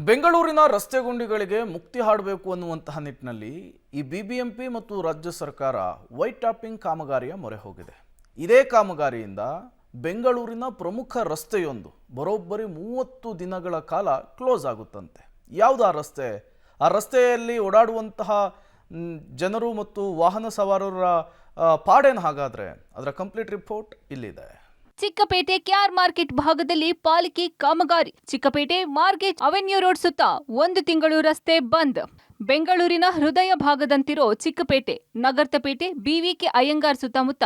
ಬೆಂಗಳೂರಿನ ರಸ್ತೆ ಗುಂಡಿಗಳಿಗೆ ಮುಕ್ತಿ ಹಾಡಬೇಕು ಅನ್ನುವಂತಹ ನಿಟ್ಟಿನಲ್ಲಿ ಈ ಬಿಬಿಎಂಪಿ ಮತ್ತು ರಾಜ್ಯ ಸರ್ಕಾರ ವೈಟ್ ಟಾಪಿಂಗ್ ಕಾಮಗಾರಿಯ ಮೊರೆ ಹೋಗಿದೆ. ಇದೇ ಕಾಮಗಾರಿಯಿಂದ ಬೆಂಗಳೂರಿನ ಪ್ರಮುಖ ರಸ್ತೆಯೊಂದು ಬರೋಬ್ಬರಿ 30 ದಿನಗಳ ಕಾಲ ಕ್ಲೋಸ್ ಆಗುತ್ತಂತೆ. ಯಾವುದು ಆ ರಸ್ತೆ? ಆ ರಸ್ತೆಯಲ್ಲಿ ಓಡಾಡುವಂತಹ ಜನರು ಮತ್ತು ವಾಹನ ಸವಾರರ ಪಾಡೇನು ಹಾಗಾದ್ರೆ? ಅದರ ಕಂಪ್ಲೀಟ್ ರಿಪೋರ್ಟ್ ಇಲ್ಲಿದೆ. ಚಿಕ್ಕಪೇಟೆ ಕೆಆರ್ ಮಾರ್ಕೆಟ್ ಭಾಗದಲ್ಲಿ ಪಾಲಿಕೆ ಕಾಮಗಾರಿ. ಚಿಕ್ಕಪೇಟೆ ಮಾರ್ಕೆಟ್ ಅವೆನ್ಯೂ ರೋಡ್ ಸುತ್ತ 1 ತಿಂಗಳು ರಸ್ತೆ ಬಂದ್. ಬೆಂಗಳೂರಿನ ಹೃದಯ ಭಾಗದಂತಿರೋ ಚಿಕ್ಕಪೇಟೆ, ನಗರ್ತಪೇಟೆ, ಬಿವಿಕೆ ಅಯ್ಯಂಗಾರ್ ಸುತ್ತಮುತ್ತ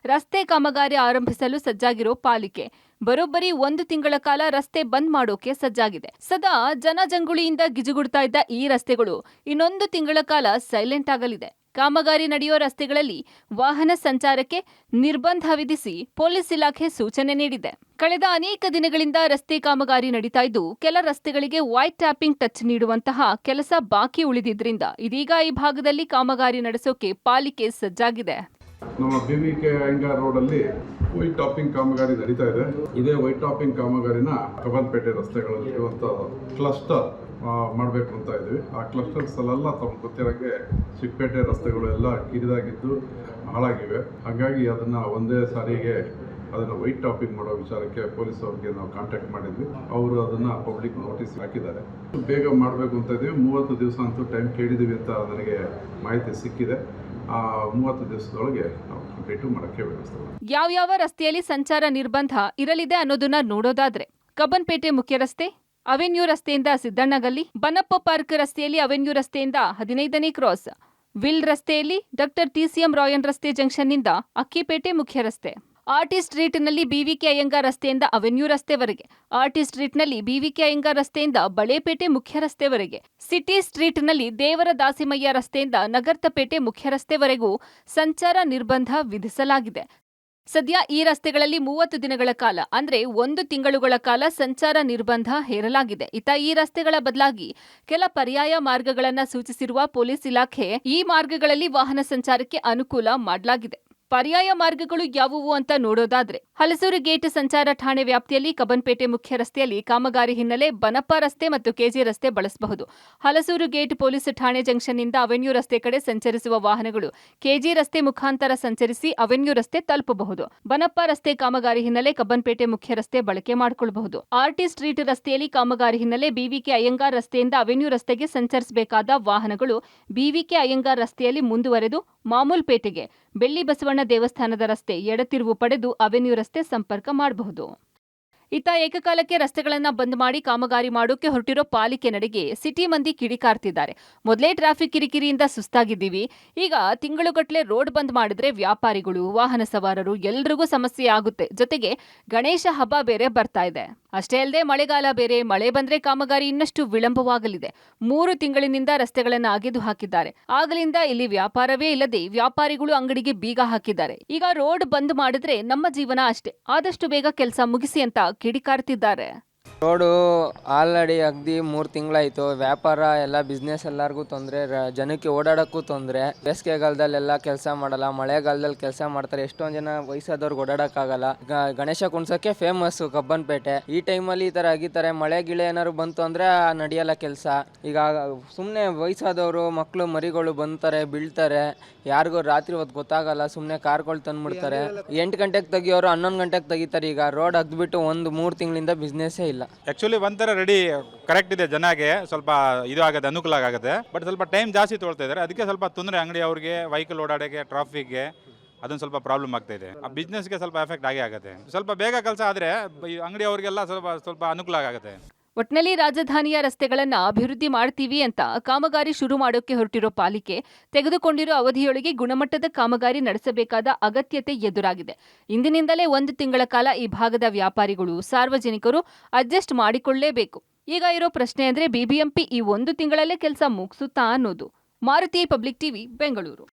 ರಸ್ತೆ ಕಾಮಗಾರಿ ಆರಂಭಿಸಲು ಸಜ್ಜಾಗಿರೋ ಪಾಲಿಕೆ ಬರೋಬ್ಬರಿ 1 ತಿಂಗಳ ಕಾಲ ರಸ್ತೆ ಬಂದ್ ಮಾಡೋಕೆ ಸಜ್ಜಾಗಿದೆ. ಸದಾ ಜನಜಂಗುಳಿಯಿಂದ ಗಿಜುಗುಡ್ತಾ ಇದ್ದ ಈ ರಸ್ತೆಗಳು ಇನ್ನೊಂದು ತಿಂಗಳ ಕಾಲ ಸೈಲೆಂಟ್ ಆಗಲಿದೆ. ಕಾಮಗಾರಿ ನಡೆಯುವ ರಸ್ತೆಗಳಲ್ಲಿ ವಾಹನ ಸಂಚಾರಕ್ಕೆ ನಿರ್ಬಂಧ ವಿಧಿಸಿ ಪೊಲೀಸ್ ಇಲಾಖೆ ಸೂಚನೆ ನೀಡಿದೆ. ಕಳೆದ ಅನೇಕ ದಿನಗಳಿಂದ ರಸ್ತೆ ಕಾಮಗಾರಿ ನಡೀತಾ ಇದ್ದು, ಕೆಲ ರಸ್ತೆಗಳಿಗೆ ವೈಟ್ ಟ್ಯಾಪಿಂಗ್ ಟಚ್ ನೀಡುವಂತಹ ಕೆಲಸ ಬಾಕಿ ಉಳಿದಿದ್ರಿಂದ ಇದೀಗ ಈ ಭಾಗದಲ್ಲಿ ಕಾಮಗಾರಿ ನಡೆಸೋಕೆ ಪಾಲಿಕೆ ಸಜ್ಜಾಗಿದೆ. ನಮ್ಮ ಬಿವಿಕೆ ಅಯ್ಯಂಗಾರ್ ರೋಡ್ ಅಲ್ಲಿ ವೈಟ್ ಟಾಪಿಂಗ್ ಕಾಮಗಾರಿ ನಡೀತಾ ಇದೆ. ಇದೇ ವೈಟ್ ಟಾಪಿಂಗ್ ಕಾಮಗಾರಿನ ಕಬ್ಬನ್ಪೇಟೆ ರಸ್ತೆಗಳಲ್ಲಿ ಇರುವಂತ ಕ್ಲಸ್ಟರ್ ಮಾಡಬೇಕು ಅಂತ ಇದ್ವಿ. ಆ ಕ್ಲಸ್ಟರ್ಸ್ ಅಲ್ಲೆಲ್ಲ ತಮ್ಗೆ ಗೊತ್ತಿರೋಂಗೆ ಚಿಕ್ಕಪೇಟೆ ರಸ್ತೆಗಳು ಎಲ್ಲ ಕಿರಿದಾಗಿದ್ದು ಹಾಳಾಗಿವೆ. ಹಾಗಾಗಿ ಅದನ್ನು ಒಂದೇ ಸಾರಿಗೆ ಅದನ್ನು ವೈಟ್ ಟಾಪಿಂಗ್ ಮಾಡೋ ವಿಚಾರಕ್ಕೆ ಪೊಲೀಸ್ ಅವ್ರಿಗೆ ನಾವು ಕಾಂಟ್ಯಾಕ್ಟ್ ಮಾಡಿದ್ವಿ. ಅವರು ಅದನ್ನು ಪಬ್ಲಿಕ್ ನೋಟಿಸ್ ಹಾಕಿದ್ದಾರೆ. ಬೇಗ ಮಾಡಬೇಕು ಅಂತ ಇದ್ದೀವಿ. 30 ದಿವಸ ಅಂತೂ ಟೈಮ್ ಕೇಳಿದ್ದೀವಿ ಅಂತ ನನಗೆ ಮಾಹಿತಿ ಸಿಕ್ಕಿದೆ. ಆ 30 ದಿವಸದೊಳಗೆ ನಾವು ಕಂಪ್ಲೀಟ್ ಮಾಡೋಕ್ಕೆ ವ್ಯವಸ್ಥೆ. ಯಾವ್ಯಾವ ರಸ್ತೆಯಲ್ಲಿ ಸಂಚಾರ ನಿರ್ಬಂಧ ಇರಲಿದೆ ಅನ್ನೋದನ್ನ ನೋಡೋದಾದ್ರೆ, ಕಬ್ಬನ್ಪೇಟೆ ಮುಖ್ಯ ರಸ್ತೆ, ಅವೆನ್ಯೂ ರಸ್ತೆಯಿಂದ ಸಿದ್ದಣ್ಣಗಲ್ಲಿ, ಬನ್ನಪ್ಪ ಪಾರ್ಕ್ ರಸ್ತೆಯಲ್ಲಿ ಅವೆನ್ಯೂ ರಸ್ತೆಯಿಂದ 15ನೇ ಕ್ರಾಸ್, ವಿಲ್ ರಸ್ತೆಯಲ್ಲಿ ಡಾಕ್ಟರ್ ಟಿಸಿಎಂ ರಾಯನ್ ರಸ್ತೆ ಜಂಕ್ಷನ್ನಿಂದ ಅಕ್ಕಿಪೇಟೆ ಮುಖ್ಯ ರಸ್ತೆ, ಆರ್ಟಿ ಸ್ಟ್ರೀಟ್ನಲ್ಲಿ ಬಿವಿಕೆ ಅಯ್ಯಂಗಾರ್ ರಸ್ತೆಯಿಂದ ಅವೆನ್ಯೂ ರಸ್ತೆವರೆಗೆ, ಆರ್ಟಿ ಸ್ಟ್ರೀಟ್ನಲ್ಲಿ ಬಿವಿಕೆ ಅಯ್ಯಂಗಾರ್ ರಸ್ತೆಯಿಂದ ಬಳೆಪೇಟೆ ಮುಖ್ಯ ರಸ್ತೆವರೆಗೆ, ಸಿಟಿ ಸ್ಟ್ರೀಟ್ನಲ್ಲಿ ದೇವರ ದಾಸಿಮಯ್ಯ ರಸ್ತೆಯಿಂದ ನಗರ್ತಪೇಟೆ ಮುಖ್ಯ ರಸ್ತೆವರೆಗೂ ಸಂಚಾರ ನಿರ್ಬಂಧ ವಿಧಿಸಲಾಗಿದೆ. ಸದ್ಯ ಈ ರಸ್ತೆಗಳಲ್ಲಿ 30 ದಿನಗಳ ಕಾಲ ಅಂದ್ರೆ 1 ತಿಂಗಳುಗಳ ಕಾಲ ಸಂಚಾರ ನಿರ್ಬಂಧ ಹೇರಲಾಗಿದೆ. ಈ ರಸ್ತೆಗಳ ಬದಲಾಗಿ ಕೆಲ ಪರ್ಯಾಯ ಮಾರ್ಗಗಳನ್ನು ಸೂಚಿಸಿರುವ ಪೊಲೀಸ್ ಇಲಾಖೆ ಈ ಮಾರ್ಗಗಳಲ್ಲಿ ವಾಹನ ಸಂಚಾರಕ್ಕೆ ಅನುಕೂಲ ಮಾಡಲಾಗಿದೆ. ಪರ್ಯಾಯ ಮಾರ್ಗಗಳು ಯಾವುವು ಅಂತ ನೋಡೋದಾದ್ರೆ, ಹಲಸೂರು ಗೇಟ್ ಸಂಚಾರ ಠಾಣೆ ವ್ಯಾಪ್ತಿಯಲ್ಲಿ ಕಬ್ಬನ್ಪೇಟೆ ಮುಖ್ಯ ರಸ್ತೆಯಲ್ಲಿ ಕಾಮಗಾರಿ ಹಿನ್ನೆಲೆ ಬನಪ್ಪ ರಸ್ತೆ ಮತ್ತು ಕೆಜಿ ರಸ್ತೆ ಬಳಸಬಹುದು. ಹಲಸೂರು ಗೇಟ್ ಪೊಲೀಸ್ ಠಾಣೆ ಜಂಕ್ಷನ್ನಿಂದ ಅವೆನ್ಯೂ ರಸ್ತೆ ಕಡೆ ಸಂಚರಿಸುವ ವಾಹನಗಳು ಕೆಜಿ ರಸ್ತೆ ಮುಖಾಂತರ ಸಂಚರಿಸಿ ಅವೆನ್ಯೂ ರಸ್ತೆ ತಲುಪಬಹುದು. ಬನಪ್ಪ ರಸ್ತೆ ಕಾಮಗಾರಿ ಹಿನ್ನೆಲೆ ಕಬ್ಬನ್ಪೇಟೆ ಮುಖ್ಯ ರಸ್ತೆ ಬಳಕೆ ಮಾಡಿಕೊಳ್ಳಬಹುದು. ಆರ್ಟಿ ಸ್ಟ್ರೀಟ್ ರಸ್ತೆಯಲ್ಲಿ ಕಾಮಗಾರಿ ಹಿನ್ನೆಲೆ ಬಿವಿಕೆ ಅಯ್ಯಂಗಾರ್ ರಸ್ತೆಯಿಂದ ಅವೆನ್ಯೂ ರಸ್ತೆಗೆ ಸಂಚರಿಸಬೇಕಾದ ವಾಹನಗಳು ಬಿವಿಕೆ ಅಯ್ಯಂಗಾರ್ ರಸ್ತೆಯಲ್ಲಿ ಮುಂದುವರೆದು ಮಾಮೂಲ್ಪೇಟೆಗೆ, ಬೆಳ್ಳಿ ಬಸವಣ್ಣ ದೇವಸ್ಥಾನದ ರಸ್ತೆ ಎಡತಿರುವು ಪಡೆದು ಅವೆನ್ಯೂ ರಸ್ತೆ ಸಂಪರ್ಕ ಮಾಡಬಹುದು. ಏಕಕಾಲಕ್ಕೆ ರಸ್ತೆಗಳನ್ನ ಬಂದ್ ಮಾಡಿ ಕಾಮಗಾರಿ ಮಾಡೋಕೆ ಹೊರಟಿರೋ ಪಾಲಿಕೆ ನಡೆಗೆ ಸಿಟಿ ಮಂದಿ ಕಿಡಿಕಾರ್ತಿದ್ದಾರೆ. ಮೊದಲೇ ಟ್ರಾಫಿಕ್ ಕಿರಿಕಿರಿಯಿಂದ ಸುಸ್ತಾಗಿದ್ದೀವಿ, ಈಗ ತಿಂಗಳುಗಟ್ಟಲೆ ರೋಡ್ ಬಂದ್ ಮಾಡಿದ್ರೆ ವ್ಯಾಪಾರಿಗಳು, ವಾಹನ ಸವಾರರು ಎಲ್ರಿಗೂ ಸಮಸ್ಯೆ ಆಗುತ್ತೆ. ಜೊತೆಗೆ ಗಣೇಶ ಹಬ್ಬ ಬೇರೆ ಬರ್ತಾ ಇದೆ. ಅಷ್ಟೇ ಅಲ್ಲದೆ ಮಳೆಗಾಲ ಬೇರೆ, ಮಳೆ ಬಂದ್ರೆ ಕಾಮಗಾರಿ ಇನ್ನಷ್ಟು ವಿಳಂಬವಾಗಲಿದೆ. 3 ತಿಂಗಳಿನಿಂದ ರಸ್ತೆಗಳನ್ನು ಅಗೆದು ಹಾಕಿದ್ದಾರೆ. ಆಗಲಿಂದ ಇಲ್ಲಿ ವ್ಯಾಪಾರವೇ ಇಲ್ಲದೆ ವ್ಯಾಪಾರಿಗಳು ಅಂಗಡಿಗೆ ಬೀಗ ಹಾಕಿದ್ದಾರೆ. ಈಗ ರೋಡ್ ಬಂದ್ ಮಾಡಿದ್ರೆ ನಮ್ಮ ಜೀವನ ಅಷ್ಟೇ, ಆದಷ್ಟು ಬೇಗ ಕೆಲಸ ಮುಗಿಸಿ ಅಂತ ಕಿಡಿಕಾರ್ತಿದ್ದಾರೆ. ರೋಡು ಆಲ್ರೆಡಿ ಅಗದಿ 3 ತಿಂಗಳಾಯಿತು. ವ್ಯಾಪಾರ ಎಲ್ಲ ಬಿಸ್ನೆಸ್ ಎಲ್ಲರಿಗೂ ತೊಂದರೆ, ಜನಕ್ಕೆ ಓಡಾಡೋಕ್ಕೂ ತೊಂದರೆ. ಬೇಸಿಗೆಗಾಲದಲ್ಲೆಲ್ಲ ಕೆಲಸ ಮಾಡಲ್ಲ, ಮಳೆಗಾಲದಲ್ಲಿ ಕೆಲಸ ಮಾಡ್ತಾರೆ. ಎಷ್ಟೊಂದು ಜನ ವಯಸ್ಸಾದವ್ರಿಗೆ ಓಡಾಡೋಕ್ಕಾಗಲ್ಲ. ಗಣೇಶ ಕುಣ್ಸೋಕ್ಕೆ ಫೇಮಸ್ಸು ಕಬ್ಬನ್ಪೇಟೆ. ಈ ಟೈಮಲ್ಲಿ ಈ ಥರ ಆಗಿದ್ದಾರೆ. ಮಳೆ ಗಿಳೆ ಏನಾದ್ರು ಬಂತು ಅಂದರೆ ನಡೆಯಲ್ಲ ಕೆಲಸ. ಈಗ ಸುಮ್ಮನೆ ವಯಸ್ಸಾದವರು, ಮಕ್ಕಳು ಮರಿಗಳು ಬಂತಾರೆ, ಬೀಳ್ತಾರೆ. ಯಾರಿಗೂ ರಾತ್ರಿ ಹೊತ್ತು ಗೊತ್ತಾಗಲ್ಲ, ಸುಮ್ಮನೆ ಕಾರ್ಗಳು ತಂದುಬಿಡ್ತಾರೆ. 8 ಗಂಟೆಗೆ ತೆಗಿಯೋರು 11 ಗಂಟೆಗೆ ತೆಗಿತಾರೆ. ಈಗ ರೋಡ್ ಅಗ್ದ್ಬಿಟ್ಟು 3 ತಿಂಗಳಿಂದ ಬಿಸ್ನೆಸ್ಸೇ ಇಲ್ಲ. ಆ್ಯಕ್ಚುಲಿ ಒಂಥರ ರೆಡಿ ಕರೆಕ್ಟ್ ಇದೆ, ಜನಗೆ ಸ್ವಲ್ಪ ಇದು ಆಗುತ್ತೆ, ಅನುಕೂಲ ಆಗುತ್ತೆ. ಬಟ್ ಸ್ವಲ್ಪ ಟೈಮ್ ಜಾಸ್ತಿ ತೊಗೊಳ್ತಾ ಇದ್ದಾರೆ. ಅದಕ್ಕೆ ಸ್ವಲ್ಪ ತೊಂದರೆ ಅಂಗಡಿ ಅವ್ರಿಗೆ, ವೆಹಿಕಲ್ ಓಡಾಡೋಕ್ಕೆ, ಟ್ರಾಫಿಕ್ಗೆ ಅದೊಂದು ಸ್ವಲ್ಪ ಪ್ರಾಬ್ಲಮ್ ಆಗ್ತಾ ಇದೆ. ಆ ಬಿಸ್ನೆಸ್ಗೆ ಸ್ವಲ್ಪ ಎಫೆಕ್ಟ್ ಆಗೇ ಆಗುತ್ತೆ. ಸ್ವಲ್ಪ ಬೇಗ ಕೆಲಸ ಆದರೆ ಅಂಗಡಿ ಅವರಿಗೆಲ್ಲ ಸ್ವಲ್ಪ ಅನುಕೂಲ ಆಗುತ್ತೆ. ಒಟ್ನಲ್ಲಿ ರಾಜಧಾನಿಯ ರಸ್ತೆಗಳನ್ನ ಅಭಿವೃದ್ಧಿ ಮಾಡ್ತೀವಿ ಅಂತ ಕಾಮಗಾರಿ ಶುರು ಮಾಡೋಕೆ ಹೊರಟಿರೋ ಪಾಲಿಕೆ ತೆಗೆದುಕೊಂಡಿರೋ ಅವಧಿಯೊಳಗೆ ಗುಣಮಟ್ಟದ ಕಾಮಗಾರಿ ನಡೆಸಬೇಕಾದ ಅಗತ್ಯತೆ ಎದುರಾಗಿದೆ. ಇಂದಿನಿಂದಲೇ 1 ತಿಂಗಳ ಕಾಲ ಈ ಭಾಗದ ವ್ಯಾಪಾರಿಗಳು, ಸಾರ್ವಜನಿಕರು ಅಡ್ಜಸ್ಟ್ ಮಾಡಿಕೊಳ್ಳಲೇಬೇಕು. ಈಗ ಇರೋ ಪ್ರಶ್ನೆ ಅಂದ್ರೆ ಬಿಬಿಎಂಪಿ ಈ 1 ತಿಂಗಳಲ್ಲೇ ಕೆಲಸ ಮುಗಿಸುತ್ತಾ ಅನ್ನೋದು. Maruti, public TV, Bengaluru.